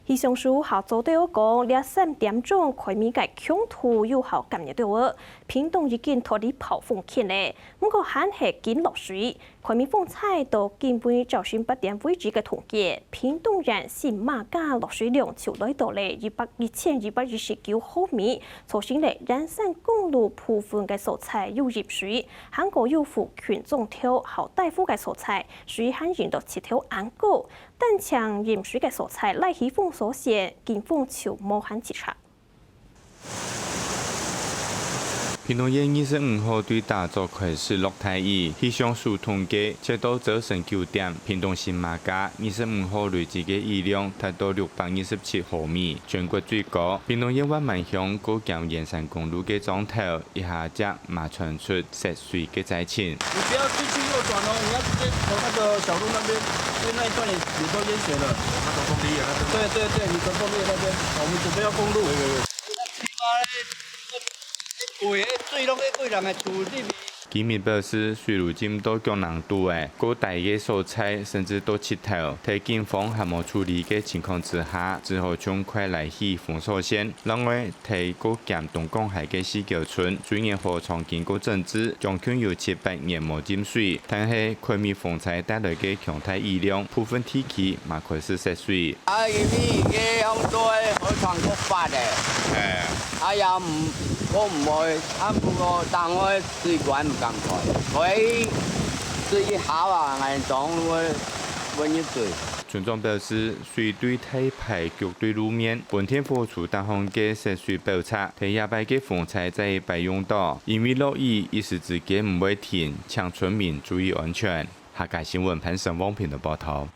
气象署校组对我讲，2、3點鐘開始嘅強土有效感熱對我，屏東已經脫離暴風圈咧。不過還係緊落水，開始風彩到基本早上8點為止嘅統計，屏東縣新馬家落水量就來到咧1229毫米，造成咧仁山公路部分嘅蔬菜有入水，韓國有附群眾條好大夫嘅蔬菜，水旱引到7條安高，但強飲水嘅蔬菜來起風所限，警方就無限截查。屏東縣25號對大作開始落大雨，氣象署統計，截到早晨9點，屏東新馬家25號累計嘅雨量達到627毫米，全國最高。屏東縣灣萬鄉過江沿山公路嘅狀態，一下子馬傳出涉水嘅災情。你不要繼續右轉哦，你要直接從那個小路那邊，因為那一段也都淹水了。那個公路那邊。對，你從公路那邊，我們準備要公路。居民表示，水路進到江南度誒，高大嘅蔬菜甚至到切頭，喺警方還冇處理嘅情況之下，只好盡快來起封鎖線。另外，喺高檢東港海嘅四橋村，雖然河床經過整治，將近有700年冇進水，但係開滅風災帶來嘅強大雨量，部分地區嘛開始涉水。我唔會，不過但我水管唔敢開，佢水好啊，硬裝會揾一水。村長表示，水對太排局對路面，本天付出大項嘅涉水補測，睇下擺嘅風災在擺用到，因為落雨一時之間唔會停，請村民注意安全。客家新聞潘成旺平的報道。